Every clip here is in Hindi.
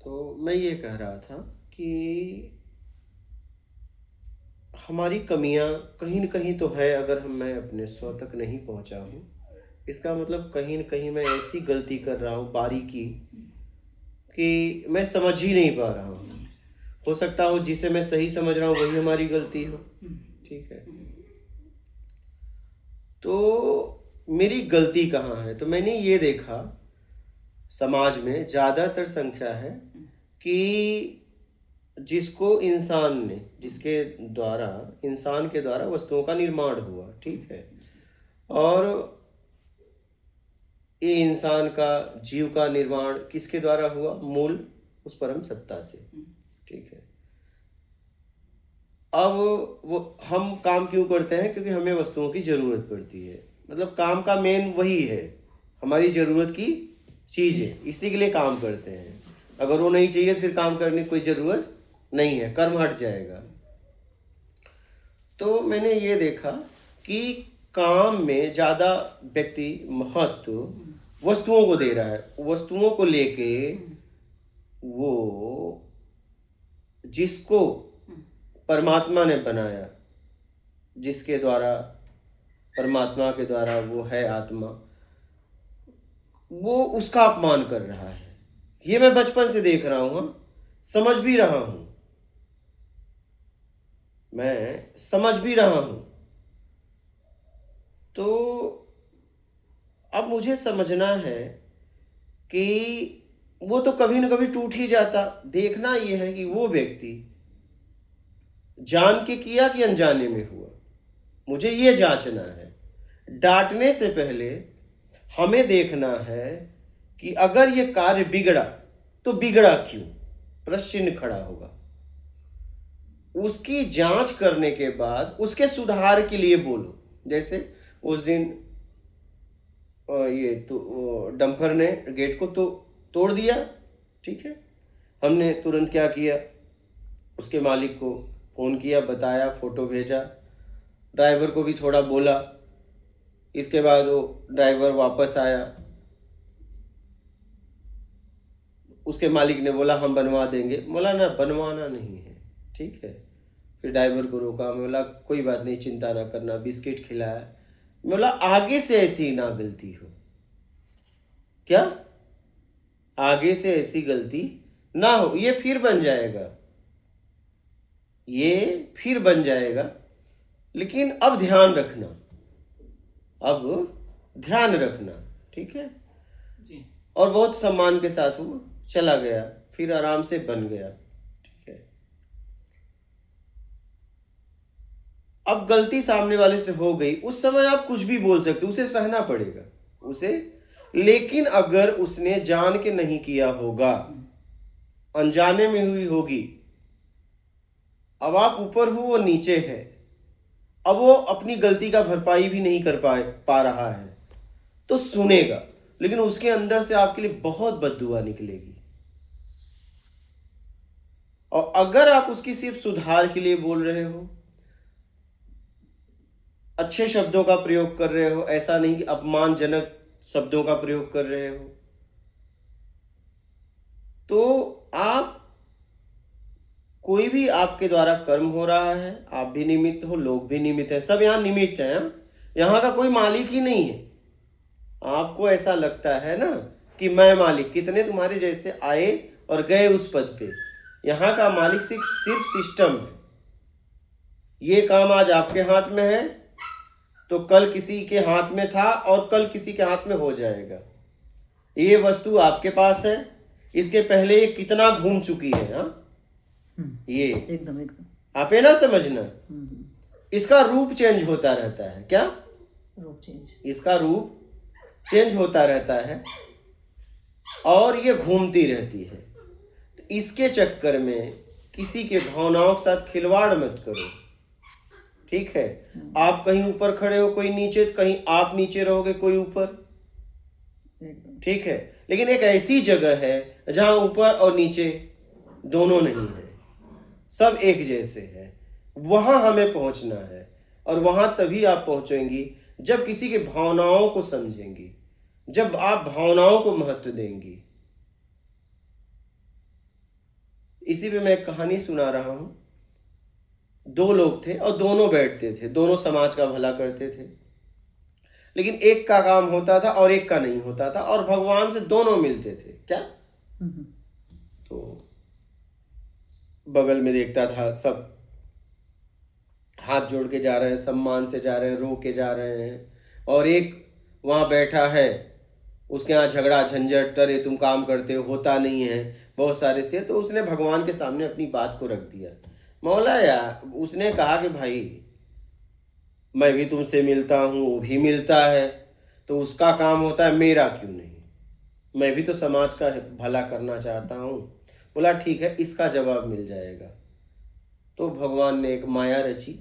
तो मैं ये कह रहा था कि हमारी कमियां कहीं न कहीं तो है, अगर मैं अपने स्व तक नहीं पहुंचा हूँ, इसका मतलब कहीं न कहीं मैं ऐसी गलती कर रहा हूँ बारीकी कि मैं समझ ही नहीं पा रहा हूँ। हो सकता हो जिसे मैं सही समझ रहा हूँ वही हमारी गलती हो, ठीक है? तो मेरी गलती कहाँ है? तो मैंने ये देखा समाज में ज़्यादातर संख्या है कि जिसके द्वारा इंसान के द्वारा वस्तुओं का निर्माण हुआ, ठीक है? और ये इंसान का जीव का निर्माण किसके द्वारा हुआ? मूल उस परम सत्ता से, ठीक है? अब वो हम काम क्यों करते हैं? क्योंकि हमें वस्तुओं की ज़रूरत पड़ती है। मतलब काम का मेन वही है, हमारी ज़रूरत की चीज़ें, इसी के लिए काम करते हैं। अगर वो नहीं चाहिए तो फिर काम करने की कोई ज़रूरत नहीं है, कर्म हट जाएगा। तो मैंने ये देखा कि काम में ज़्यादा व्यक्ति महत्व वस्तुओं को दे रहा है। वस्तुओं को लेके वो जिसको परमात्मा ने बनाया, जिसके द्वारा परमात्मा के द्वारा वो है आत्मा, वो उसका अपमान कर रहा है। ये मैं बचपन से देख रहा हूँ, समझ भी रहा हूँ, मैं समझ भी रहा हूँ। तो अब मुझे समझना है कि वो तो कभी न कभी टूट ही जाता। देखना ये है कि वो व्यक्ति जान के किया कि अनजाने में हुआ, मुझे ये जांचना है। डांटने से पहले हमें देखना है कि अगर ये कार्य बिगड़ा तो बिगड़ा क्यों, प्रश्न चिन्ह खड़ा होगा। उसकी जांच करने के बाद उसके सुधार के लिए बोलो। जैसे उस दिन ये तो डंपर ने गेट को तो तोड़ दिया, ठीक है? हमने तुरंत क्या किया, उसके मालिक को फ़ोन किया, बताया, फ़ोटो भेजा, ड्राइवर को भी थोड़ा बोला। इसके बाद वो ड्राइवर वापस आया, उसके मालिक ने बोला हम बनवा देंगे। बोला ना, बनवाना नहीं है, ठीक है? फिर ड्राइवर को रोका, मैं बोला कोई बात नहीं, चिंता ना करना, बिस्किट खिलाया। मैं बोला आगे से ऐसी ना गलती हो। क्या? आगे से ऐसी गलती ना हो, ये फिर बन जाएगा, ये फिर बन जाएगा। लेकिन अब ध्यान रखना, अब ध्यान रखना, ठीक है जी। और बहुत सम्मान के साथ वो चला गया, फिर आराम से बन गया, ठीक है? अब गलती सामने वाले से हो गई, उस समय आप कुछ भी बोल सकते, उसे सहना पड़ेगा उसे। लेकिन अगर उसने जान के नहीं किया होगा, अनजाने में हुई होगी, अब आप ऊपर हो, वो नीचे है, अब वो अपनी गलती का भरपाई भी नहीं कर पा रहा है, तो सुनेगा, लेकिन उसके अंदर से आपके लिए बहुत बददुआ निकलेगी। और अगर आप उसकी सिर्फ सुधार के लिए बोल रहे हो, अच्छे शब्दों का प्रयोग कर रहे हो, ऐसा नहीं कि अपमानजनक शब्दों का प्रयोग कर रहे हो, तो आप कोई भी आपके द्वारा कर्म हो रहा है, आप भी निमित्त हो, लोग भी निमित्त हैं, सब यहाँ निमित्त हैं। यहाँ का कोई मालिक ही नहीं है। आपको ऐसा लगता है ना कि मैं मालिक, कितने तुम्हारे जैसे आए और गए उस पद पे। यहाँ का मालिक सिर्फ सिस्टम है। ये काम आज आपके हाथ में है तो कल किसी के हाथ में था और कल किसी के हाथ में हो जाएगा। ये वस्तु आपके पास है, इसके पहले ये कितना घूम चुकी है। हाँ, ये एकदम आप है ना समझना। इसका रूप चेंज होता रहता है। क्या रूप चेंज? इसका रूप चेंज होता रहता है और ये घूमती रहती है। तो इसके चक्कर में किसी के भावनाओं के साथ खिलवाड़ मत करो, ठीक है? आप कहीं ऊपर खड़े हो, कोई नीचे, कहीं आप नीचे रहोगे, कोई ऊपर, ठीक है? लेकिन एक ऐसी जगह है जहां ऊपर और नीचे दोनों नहीं है, सब एक जैसे है। वहां हमें पहुंचना है और वहां तभी आप पहुंचेंगी जब किसी के भावनाओं को समझेंगी, जब आप भावनाओं को महत्व देंगी। इसी पे मैं एक कहानी सुना रहा हूँ। दो लोग थे और दोनों बैठते थे, दोनों समाज का भला करते थे, लेकिन एक का काम होता था और एक का नहीं होता था, और भगवान से दोनों मिलते थे। क्या? तो बगल में देखता था, सब हाथ जोड़ के जा रहे हैं, सम्मान से जा रहे हैं, रो के जा रहे हैं, और एक वहाँ बैठा है, उसके यहाँ झगड़ा झंझट, अरे तुम काम करते हो, होता नहीं है, बहुत सारे से। तो उसने भगवान के सामने अपनी बात को रख दिया। मौला यार, उसने कहा कि भाई मैं भी तुमसे मिलता हूँ, वो भी मिलता है, तो उसका काम होता है, मेरा क्यों नहीं? मैं भी तो समाज का भला करना चाहता हूँ। बोला ठीक है, इसका जवाब मिल जाएगा। तो भगवान ने एक माया रची,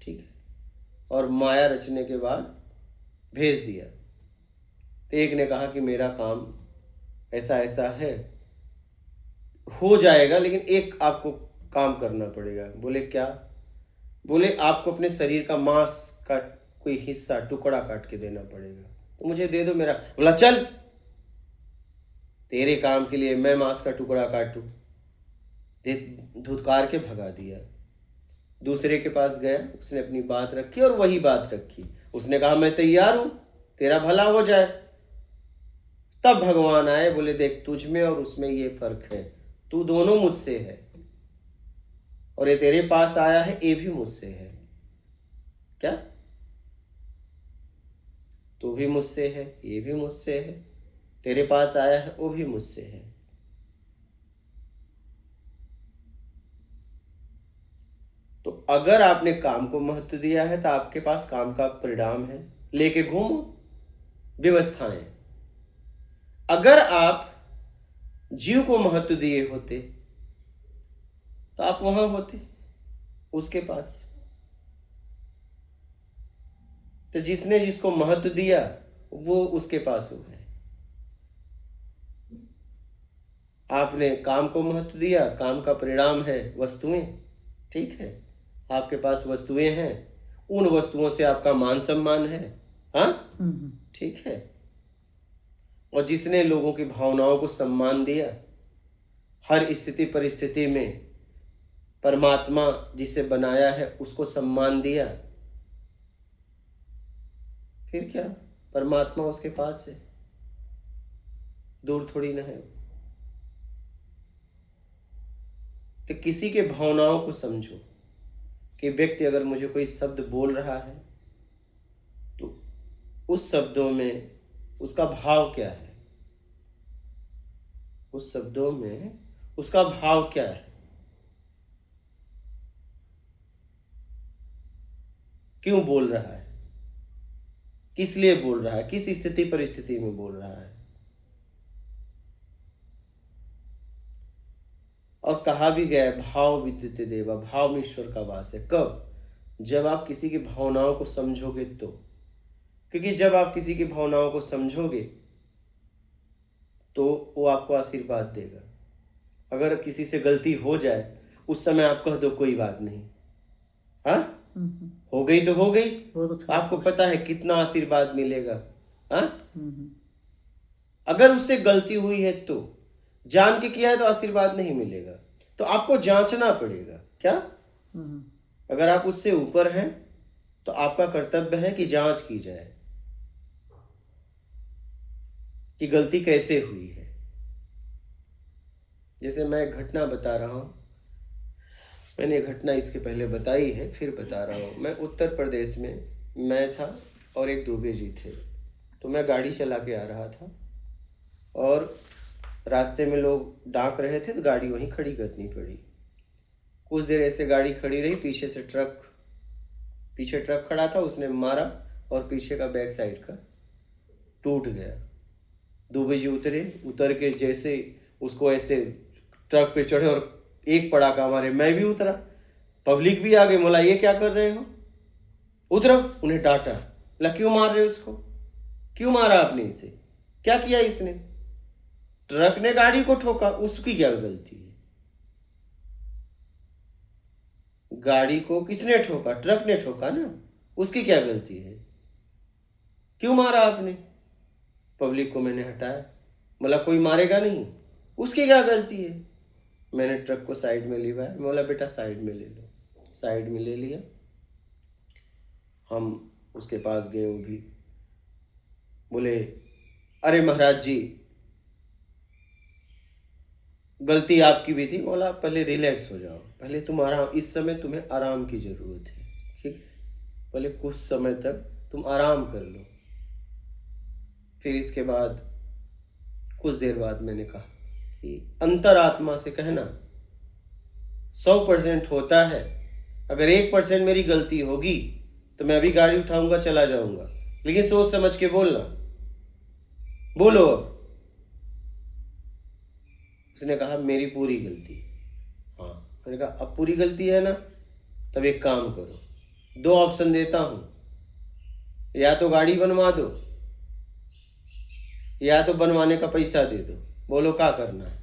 ठीक है, और माया रचने के बाद भेज दिया। तो एक ने कहा कि मेरा काम ऐसा ऐसा है, हो जाएगा, लेकिन एक आपको काम करना पड़ेगा। बोले क्या? बोले आपको अपने शरीर का मांस का कोई हिस्सा, टुकड़ा काट के देना पड़ेगा। तो मुझे दे दो मेरा। बोला चल, तेरे काम के लिए मैं मांस का टुकड़ा काटूं? धुतकार के भगा दिया। दूसरे के पास गया, उसने अपनी बात रखी और वही बात रखी। उसने कहा मैं तैयार हूं, तेरा भला हो जाए। तब भगवान आए, बोले देख, तुझ में और उसमें ये फर्क है, तू दोनों मुझसे है, और ये तेरे पास आया है, ये भी मुझसे है। क्या? तू भी मुझसे है, ये भी मुझसे है, तेरे पास आया है, वो भी मुझसे है। तो अगर आपने काम को महत्व दिया है तो आपके पास काम का परिणाम है, लेके घूमो व्यवस्थाएं। अगर आप जीव को महत्व दिए होते तो आप वहां होते, उसके पास। तो जिसने जिसको महत्व दिया वो उसके पास हो गए। आपने काम को महत्व दिया, काम का परिणाम है वस्तुएं, ठीक है, आपके पास वस्तुएं हैं, उन वस्तुओं से आपका मान सम्मान है, हाँ, ठीक है। और जिसने लोगों की भावनाओं को सम्मान दिया, हर स्थिति परिस्थिति में परमात्मा जिसे बनाया है उसको सम्मान दिया, फिर क्या, परमात्मा उसके पास है, दूर थोड़ी ना है। तो किसी के भावनाओं को समझो कि व्यक्ति अगर मुझे कोई शब्द बोल रहा है तो उस शब्दों में उसका भाव क्या है, उस शब्दों में उसका भाव क्या है, क्यों बोल रहा है, किस लिए बोल रहा है, किस स्थिति परिस्थिति में बोल रहा है। और कहा भी गया है, भाव विद्युत देवा, भाव में ईश्वर का वास है। कब? जब आप किसी की भावनाओं को समझोगे तो। क्योंकि जब आप किसी की भावनाओं को समझोगे तो वो आपको आशीर्वाद देगा। अगर किसी से गलती हो जाए उस समय आप कह दो कोई बात नहीं, हाँ, हो गई तो हो गई, आपको पता है कितना आशीर्वाद मिलेगा, हाँ। अगर उससे गलती हुई है तो जान के किया है तो आशीर्वाद नहीं मिलेगा, तो आपको जांचना पड़ेगा। क्या? अगर आप उससे ऊपर हैं तो आपका कर्तव्य है कि जांच की जाए कि गलती कैसे हुई है। जैसे मैं एक घटना बता रहा हूँ, मैंने घटना इसके पहले बताई है, फिर बता रहा हूँ। मैं उत्तर प्रदेश में, मैं था और एक दुबे जी थे। तो मैं गाड़ी चला के आ रहा था और रास्ते में लोग डांक रहे थे तो गाड़ी वहीं खड़ी करनी पड़ी। कुछ देर ऐसे गाड़ी खड़ी रही, पीछे ट्रक खड़ा था, उसने मारा और पीछे का बैक साइड का टूट गया। दुबे जी उतर के जैसे उसको ऐसे ट्रक पे चढ़े और एक पड़ाका मारे, मैं भी उतरा, पब्लिक भी आ गई। बोला ये क्या कर रहे हो, उतरो। उन्हें डांटा, बोला क्यों मार रहे हो इसको, क्यों मारा आपने इसे, क्या किया इसने? ट्रक ने गाड़ी को ठोका, उसकी क्या गलती है? गाड़ी को किसने ठोका? ट्रक ने ठोका ना, उसकी क्या गलती है? क्यों मारा आपने? पब्लिक को मैंने हटाया, बोला कोई मारेगा नहीं, उसकी क्या गलती है? मैंने ट्रक को साइड में लिया, मैं बोला बेटा साइड में ले लो, साइड में ले लिया। हम उसके पास गए, वो भी बोले अरे महाराज जी गलती आपकी भी थी। बोला पहले रिलैक्स हो जाओ, पहले तुम आराम, इस समय तुम्हें आराम की ज़रूरत है, ठीक, पहले कुछ समय तक तुम आराम कर लो। फिर इसके बाद कुछ देर बाद मैंने कहा कि अंतरात्मा से कहना 100% होता है, अगर 1% मेरी गलती होगी तो मैं अभी गाड़ी उठाऊंगा चला जाऊंगा, लेकिन सोच समझ के बोलना, बोलो। अब उसने कहा मेरी पूरी गलती। हाँ, मैंने कहा अब पूरी गलती है ना, तब एक काम करो, 2 ऑप्शन देता हूं, या तो गाड़ी बनवा दो या तो बनवाने का पैसा दे दो, बोलो क्या करना है।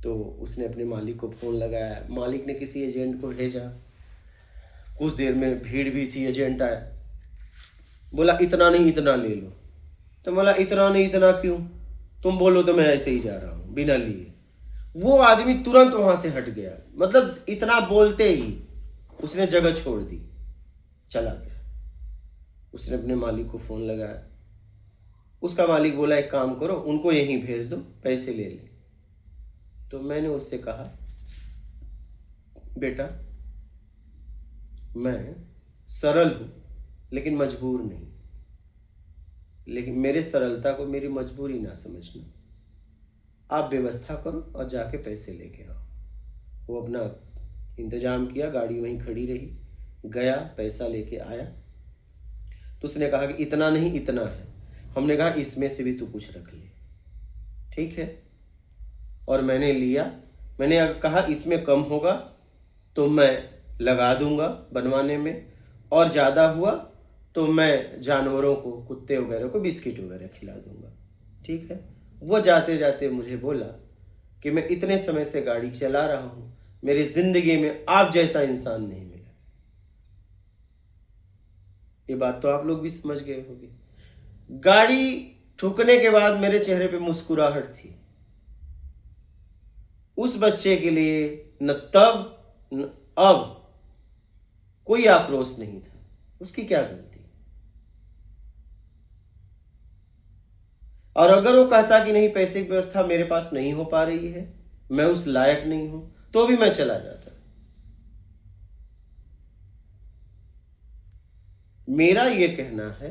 तो उसने अपने मालिक को फोन लगाया, मालिक ने किसी एजेंट को भेजा, कुछ देर में भीड़ भी थी, एजेंट आया, बोला इतना नहीं इतना ले लो। तो बोला इतना नहीं इतना क्यों, तुम बोलो तो मैं ऐसे ही जा रहा हूँ बिना लिए। वो आदमी तुरंत वहां से हट गया, मतलब इतना बोलते ही उसने जगह छोड़ दी, चला गया। उसने अपने मालिक को फोन लगाया, उसका मालिक बोला एक काम करो, उनको यहीं भेज दो, पैसे ले ले। तो मैंने उससे कहा बेटा मैं सरल हूं लेकिन मजबूर नहीं, लेकिन मेरे सरलता को मेरी मजबूरी ना समझना, आप व्यवस्था करो और जाके पैसे लेके आओ। वो अपना इंतजाम किया, गाड़ी वहीं खड़ी रही, गया पैसा लेके आया। तो उसने कहा कि इतना नहीं इतना है। हमने कहा इसमें से भी तू कुछ रख ले, ठीक है। और मैंने लिया, मैंने कहा इसमें कम होगा तो मैं लगा दूंगा बनवाने में, और ज़्यादा हुआ तो मैं जानवरों को, कुत्ते वगैरह को बिस्किट वगैरह खिला दूंगा, ठीक है। वो जाते जाते मुझे बोला कि मैं इतने समय से गाड़ी चला रहा हूँ, मेरी ज़िंदगी में आप जैसा इंसान नहीं मिला। ये बात तो आप लोग भी समझ गए होंगे। गाड़ी ठुकने के बाद मेरे चेहरे पे मुस्कुराहट थी। उस बच्चे के लिए न तब न अब कोई आक्रोश नहीं था, उसकी क्या गलती। और अगर वो कहता कि नहीं पैसे की व्यवस्था मेरे पास नहीं हो पा रही है, मैं उस लायक नहीं हूं, तो भी मैं चला जाता। मेरा ये कहना है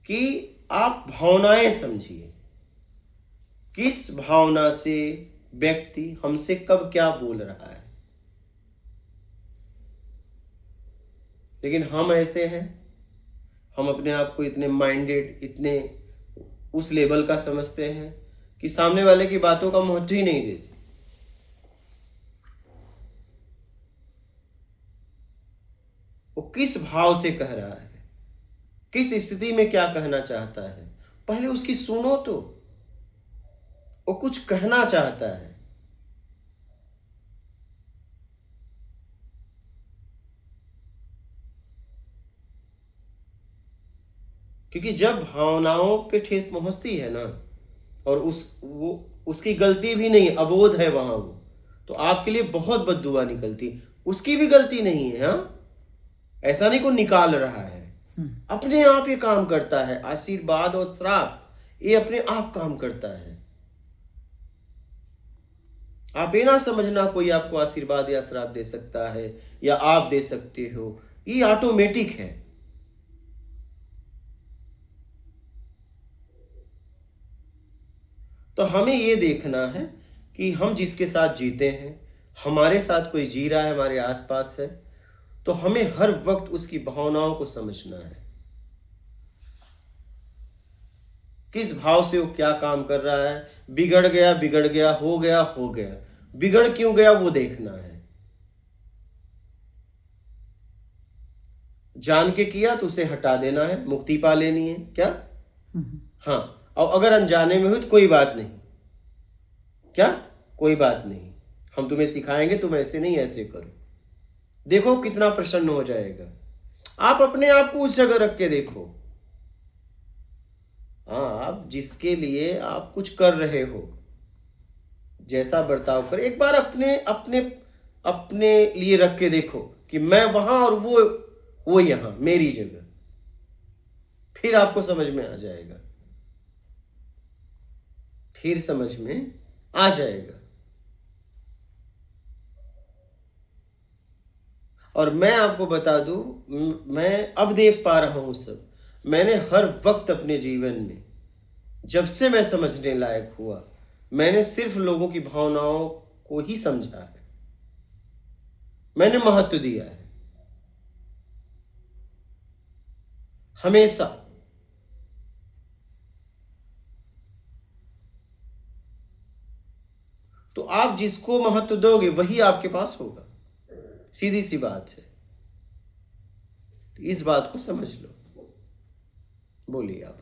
कि आप भावनाएं समझिए, किस भावना से व्यक्ति हमसे कब क्या बोल रहा है। लेकिन हम ऐसे हैं, हम अपने आप को इतने माइंडेड, इतने उस लेवल का समझते हैं कि सामने वाले की बातों का महत्व ही नहीं देते। वो किस भाव से कह रहा है, किस स्थिति में क्या कहना चाहता है, पहले उसकी सुनो तो। वो कुछ कहना चाहता है। क्योंकि जब भावनाओं पे ठेस पहुंचती है ना, और वो उसकी गलती भी नहीं, अबोध है वहां वो, तो आपके लिए बहुत बददुआ निकलती। उसकी भी गलती नहीं है, हाँ, ऐसा नहीं को निकाल रहा है, अपने आप ये काम करता है। आशीर्वाद और श्राप ये अपने आप काम करता है। आप ये ना समझना कोई आपको आशीर्वाद या श्राप दे सकता है या आप दे सकते हो, ये ऑटोमेटिक है। तो हमें ये देखना है कि हम जिसके साथ जीते हैं, हमारे साथ कोई जी रहा है, हमारे आसपास है, तो हमें हर वक्त उसकी भावनाओं को समझना है, किस भाव से वो क्या काम कर रहा है। बिगड़ गया बिगड़ गया, हो गया हो गया, बिगड़ क्यों गया वो देखना है। जान के किया तो उसे हटा देना है, मुक्ति पा लेनी है क्या। हाँ, और अगर अनजाने में हुई तो कोई बात नहीं, क्या कोई बात नहीं, हम तुम्हें सिखाएंगे, तुम ऐसे नहीं ऐसे करो, देखो कितना प्रसन्न हो जाएगा। आप अपने आप को उस जगह रख के देखो। हाँ, आप जिसके लिए आप कुछ कर रहे हो, जैसा बर्ताव करे, एक बार अपने अपने अपने लिए रख के देखो कि मैं वहां और वो यहाँ मेरी जगह, फिर आपको समझ में आ जाएगा, फिर समझ में आ जाएगा। और मैं आपको बता दूं, मैं अब देख पा रहा हूं सब। मैंने हर वक्त अपने जीवन में, जब से मैं समझने लायक हुआ, मैंने सिर्फ लोगों की भावनाओं को ही समझा है, मैंने महत्व दिया है हमेशा। तो आप जिसको महत्व दोगे वही आपके पास होगा, सीधी सी बात है। तो इस बात को समझ लो। बोलिए आप।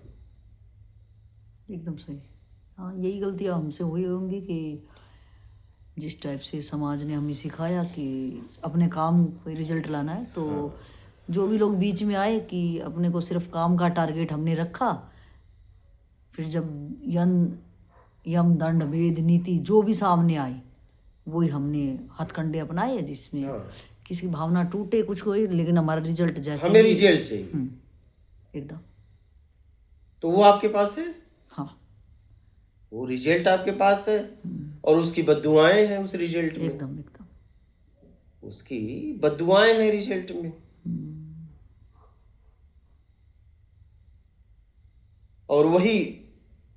एकदम सही। हाँ, यही गलतियाँ हमसे हुई होंगी कि जिस टाइप से समाज ने हमें सिखाया कि अपने काम पे रिजल्ट लाना है, तो जो भी लोग बीच में आए कि अपने को सिर्फ काम का टारगेट हमने रखा, फिर जब यम दंड भेद नीति जो भी सामने आई, वही हमने हथकंडे अपनाए, जिसमें किसी की भावना टूटे कुछ कोई, लेकिन हमारा रिजल्ट जैसे हमें रिजल्ट चाहिए एकदम। तो वो आपके पास है। हाँ, वो रिजल्ट आपके पास है और उसकी बद्दुआएं हैं उस रिजल्ट में। एकदम एकदम उसकी बद्दुआएं हैं रिजल्ट में। और वही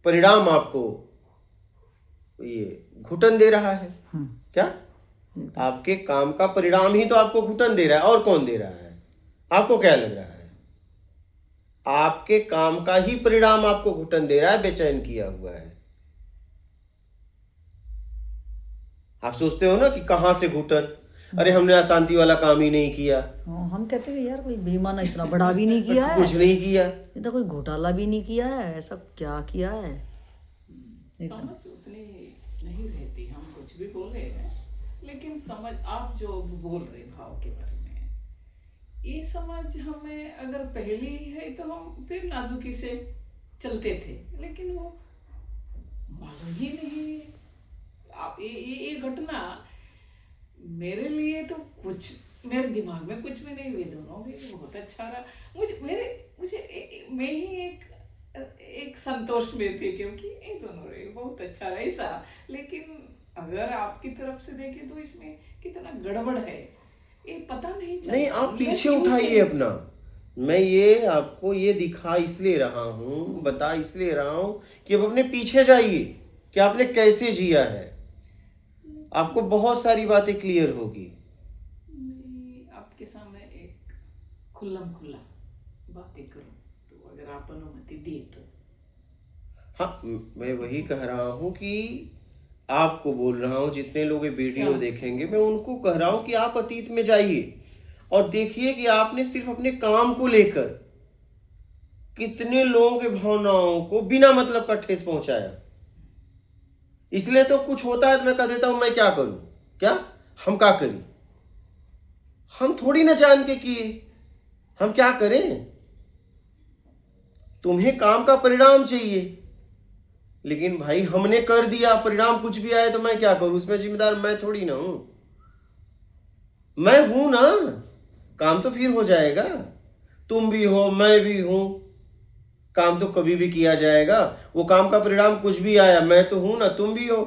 परिणाम आपको ये घुटन दे रहा है। क्या? आपके काम का परिणाम ही तो आपको घुटन दे रहा है, और कौन दे रहा है? आपको क्या लग रहा है? आपके काम का ही परिणाम आपको घुटन दे रहा है, बेचैन किया हुआ है। आप सोचते हो ना कि कहां से घुटन, अरे हमने अशांति वाला काम ही नहीं किया। हम कहते हैं यार कोई बेईमाना इतना बड़ा भी नहीं किया है, कुछ नहीं किया, इतना कोई घोटाला भी नहीं किया है, ऐसा क्या किया है। समझ उतनी नहीं रहती, हम कुछ भी बोल रहे हैं, लेकिन समझ आप जो बोल रहे भाव के बारे में, ये समझ हमें अगर पहले ही है तो हम फिर नाजुकी से चलते थे, लेकिन वो मालूम ही नहीं। आप ये घटना मेरे लिए तो कुछ मेरे दिमाग में कुछ भी नहीं, वे दोनों भी बहुत अच्छा रहा। मैं ही एक संतोष में थी, क्योंकि ये दोनों रहे बहुत अच्छा रहा ऐसा। लेकिन अगर आपकी तरफ से देखें तो इसमें कितना गड़बड़ है ये पता नहीं चलता। नहीं, आप पीछे उठाइए अपना। मैं ये आपको ये दिखा इसलिए रहा हूँ, बता इसलिए रहा हूँ कि अब अपने पीछे जाइए कि आपने कैसे जिया है, आपको बहुत सारी बातें क्लियर होगी। आपके सामने एक खुल्लम खुल्ला बातें करूं तो अगर आप अनुमति दे तो। हाँ, मैं वही कह रहा हूँ कि आपको बोल रहा हूँ, जितने लोग ये वीडियो देखेंगे मैं उनको कह रहा हूँ कि आप अतीत में जाइए और देखिए कि आपने सिर्फ अपने काम को लेकर कितने लोगों के भावनाओं को बिना मतलब का ठेस पहुंचाया। इसलिए तो कुछ होता है तो मैं कह देता हूं मैं क्या करूं, क्या हम क्या करें, हम थोड़ी ना जान के किए, हम क्या करें। तुम्हें काम का परिणाम चाहिए, लेकिन भाई हमने कर दिया, परिणाम कुछ भी आए तो मैं क्या करूं, उसमें जिम्मेदार मैं थोड़ी ना हूं, मैं हूं ना। काम तो फिर हो जाएगा, तुम भी हो मैं भी हूं, काम तो कभी भी किया जाएगा। वो काम का परिणाम कुछ भी आया, मैं तो हूं ना, तुम भी हो,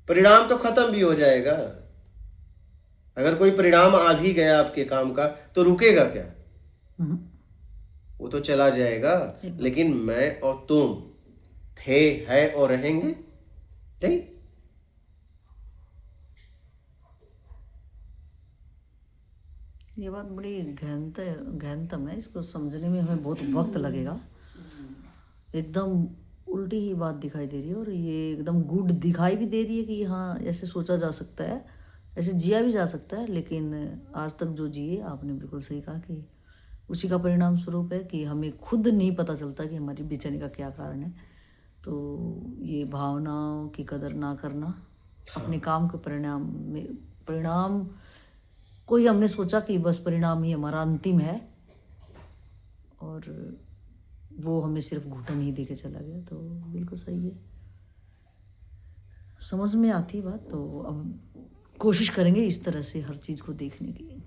परिणाम तो खत्म भी हो जाएगा। अगर कोई परिणाम आ भी गया आपके काम का तो रुकेगा क्या? वो तो चला जाएगा, लेकिन मैं और तुम थे, है और रहेंगे नहीं। ये बात बड़ी गहनतम है, इसको समझने में हमें बहुत वक्त लगेगा। एकदम उल्टी ही बात दिखाई दे रही है, और ये एकदम गुड दिखाई भी दे रही है कि हाँ ऐसे सोचा जा सकता है, ऐसे जिया भी जा सकता है। लेकिन आज तक जो जिए, आपने बिल्कुल सही कहा कि उसी का परिणाम स्वरूप है कि हमें खुद नहीं पता चलता कि हमारी बेचैनी का क्या कारण है। तो ये भावनाओं की कदर ना करना, अपने काम के परिणाम को ही हमने सोचा कि बस परिणाम ही हमारा अंतिम है, और वो हमें सिर्फ घुटन ही देके चला गया। तो बिल्कुल सही है। समझ में आती बात। तो अब कोशिश करेंगे इस तरह से हर चीज़ को देखने की।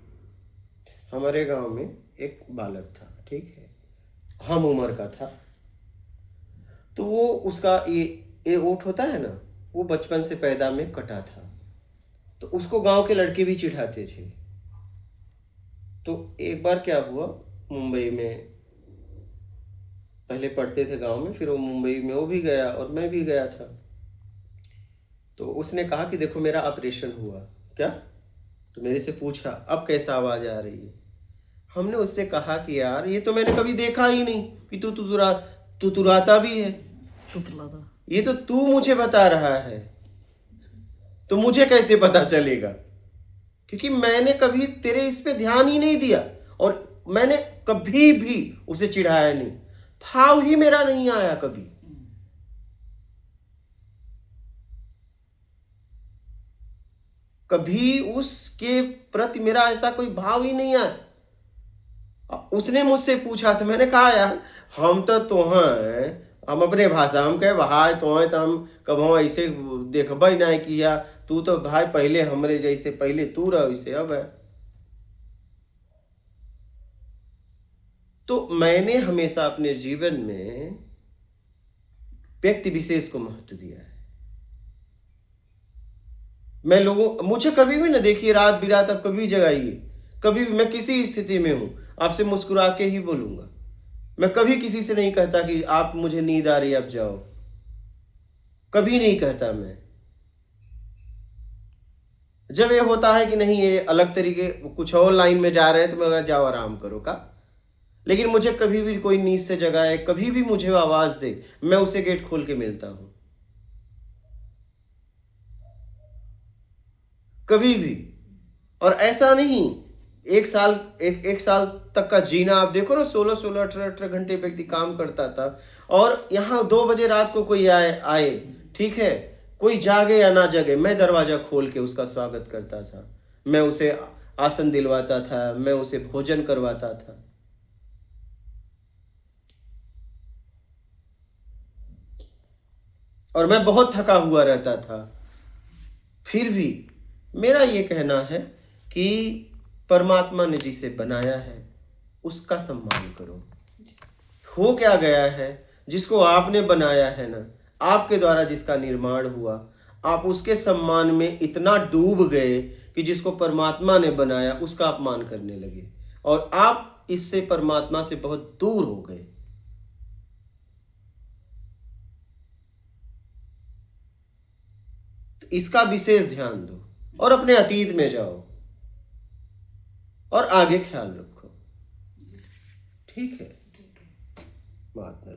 हमारे गांव में एक बालक था, ठीक है, हम उम्र का था। तो वो उसका ये ओठ होता है ना, वो बचपन से पैदा में कटा था। तो उसको गांव के लड़के भी चिढ़ाते थे। तो एक बार क्या हुआ, मुंबई में पहले पढ़ते थे गांव में, फिर वो मुंबई में वो भी गया और मैं भी गया था। तो उसने कहा कि देखो मेरा ऑपरेशन हुआ। क्या? तो मेरे से पूछा अब कैसा आवाज़ आ रही है। हमने उससे कहा कि यार ये तो मैंने कभी देखा ही नहीं कि तू तुराता भी है। तुतला था। ये तो तू मुझे बता रहा है, तो मुझे कैसे पता चलेगा? क्योंकि मैंने कभी तेरे इस पे ध्यान ही नहीं दिया और मैंने कभी भी उसे चिढ़ाया नहीं, भाव ही मेरा नहीं आया कभी। कभी उसके प्रति मेरा ऐसा कोई भाव ही नहीं आया। उसने मुझसे पूछा तो मैंने कहा यार हम तो हैं, हम अपने भाषा हम कहे भाई तो हैं, तो हम कभो ऐसे देखबा ही नहीं किया। तू तो भाई पहले हमरे जैसे, पहले तू रह वैसे अब है। तो मैंने हमेशा अपने जीवन में व्यक्ति विशेष को महत्व दिया है। मुझे कभी भी ना देखिए रात बिरात, अब कभी जगाइए, कभी भी मैं किसी स्थिति में हूं आपसे मुस्कुरा के ही बोलूंगा। मैं कभी किसी से नहीं कहता कि आप मुझे नींद आ रही है अब जाओ, कभी नहीं कहता मैं। जब ये होता है कि नहीं ये अलग तरीके कुछ और लाइन में जा रहे हैं तो मैं बोला जाओ आराम करो का। लेकिन मुझे कभी भी कोई नींद से जगाए, कभी भी मुझे आवाज दे, मैं उसे गेट खोल के मिलता हूं, कभी भी। और ऐसा नहीं एक साल तक का जीना, आप देखो ना 16 18 घंटे व्यक्ति काम करता था और यहाँ 2 बजे रात को कोई आए, ठीक है, कोई जागे या ना जागे, मैं दरवाजा खोल के उसका स्वागत करता था। मैं उसे आसन दिलवाता था, मैं उसे भोजन करवाता था। और मैं बहुत थका हुआ रहता था, फिर भी मेरा ये कहना है कि परमात्मा ने जिसे बनाया है उसका सम्मान करो। हो क्या गया है, जिसको आपने बनाया है ना, आपके द्वारा जिसका निर्माण हुआ, आप उसके सम्मान में इतना डूब गए कि जिसको परमात्मा ने बनाया उसका अपमान करने लगे और आप इससे परमात्मा से बहुत दूर हो गए। तो इसका विशेष ध्यान दो और अपने अतीत में जाओ और आगे ख्याल रखो। ठीक है, बात